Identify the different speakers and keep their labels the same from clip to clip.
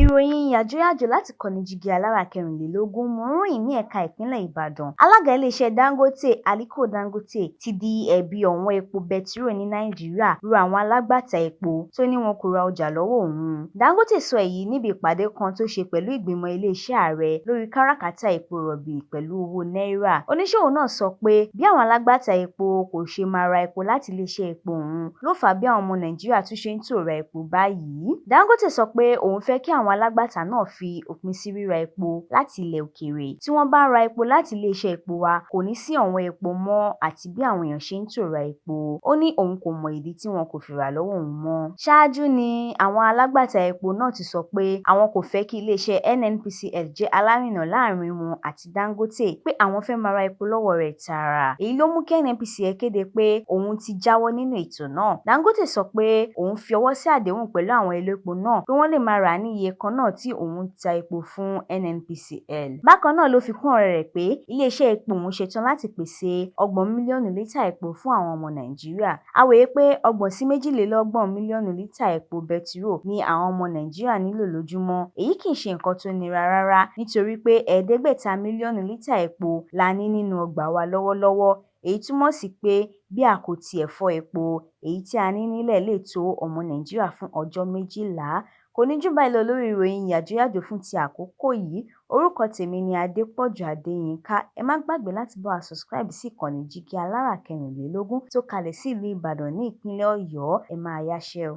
Speaker 1: Ìròyìn Yajoyajo láti kọ́ni jígí alára kẹrìnlélógún mò ń ròyìn ní ẹ̀ka ìpínlẹ̀ Ìbàdàn. Alága iléeṣẹ́ Dangote Aliko Dangote ti di ẹ̀bi ọ̀wọ́n epo bẹtiró ní Nàìjíríà ru àwọn alágbàtà epo tó ní wọn kò ra ọjà lọ́wọ́ òun. Dangote sọ èyí níbi ìpàdé kan tó ṣe pẹ̀lú ìgbìmọ̀ iléeṣẹ́ ààrẹ lórí káràkátà epo rọ̀bì pẹ̀lú owó náírà. Oníṣòwò náà sọ pé bí àwọn alágbàtà epo kò ṣe máa ra epo láti iléeṣẹ́ epo òun ló fà bí àwọn ọmọ Nàìjíríà tún ṣe ń tò ra epo báyìí. Dangote sọ pé òun fẹ́ kí àwọn alágbàtà náà fi òpin sí ríra epo láti ilẹ̀ òkèèrè. Tí wọ́n bá ń ra epo láti iléeṣẹ́ epo wa kò ní sí ọ̀wọ́n epo mọ́ àti bí àwọn èèyàn ṣe ń tò ra epo. Ó ní òun kò mọ ìdí tí wọn kò fi rà lọ́wọ́ òun mọ́. Ṣáájú ni àwọn alágbàtà epo náà ti sọ pé àwọn kò fẹ́ kí iléeṣẹ́ NNPCL jẹ́ alárinà láàrin wọn àti Dangote pé àwọn fẹ́ máa ra epo lọ́wọ́ rẹ̀ tààrà. Èyí ló mú kí NNPCL kéde pé òun ti jáwọ́ nínú ètò náà. Dangote sọ pé òun fi ọwọ́ sí àdéhùn pẹ̀lú àwọn elépo náà pé wọ́n lè máa rà ní iye kan náà tí òun ta epo fún NNPCL. Bákan náà ló fi kún ọ̀rọ̀ rẹ̀ pé iléeṣẹ́ epo òun ṣetán láti pèsè 30 mílíọ̀nù lítà epo fún àwọn ọmọ Nàìjíríà. Àwòye pé 30 sí 32 mílíọ̀nù lítà epo bẹtiró ni àwọn ọmọ Nàìjíríà nílò lójúmọ́. Èyí kì í ṣe nǹkan tó nira rárá nítorí pé 500 mílíọ̀nù lítà epo la ní nínú ọgbà wa lọ́wọ́lọ́wọ́. Èyí túmọ̀ sí pé bí a kò tiẹ̀ fọ epo, èyí tí a ní nílẹ̀ lè tó ọmọ Nàìjíríà fún ọjọ́ 12. Kò ní jù báyìí lọ lórí ìròyìn Yajoyajo fún ti àkókò yìí. Orúkọ tèmi ni Adépọ̀jù Adéyínká. Ẹ má gbàgbé láti bá wa subscribe sí ìkànnì jígí alára kẹrìnlélógún tó kalẹ̀ sí ìlú Ìbàdàn ní ìpínlẹ̀ Ọ̀yọ́. Ẹ máa yáṣẹ́ o.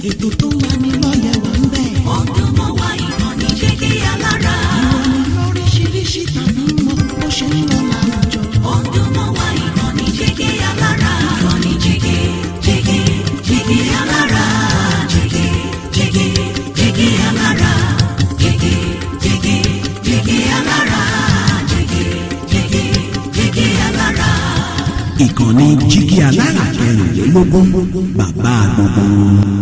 Speaker 2: Ètò tó wà ní lọ́yẹ̀ wà ń bẹ̀. Ọdún mọ́ wá ìkànnì jígí alára. Ìròyìn lóríṣiríṣi tàbí mọ bó ṣe ń lọ láwùjọ. Ọdún mọ́ wá ìkànnì jígí alára. Ìkànnì jígí alára. Jígí alára. Jígí alára. Jígí alára. Ìkànnì jígí alára kẹrìnlélógún bàbá gbogbo.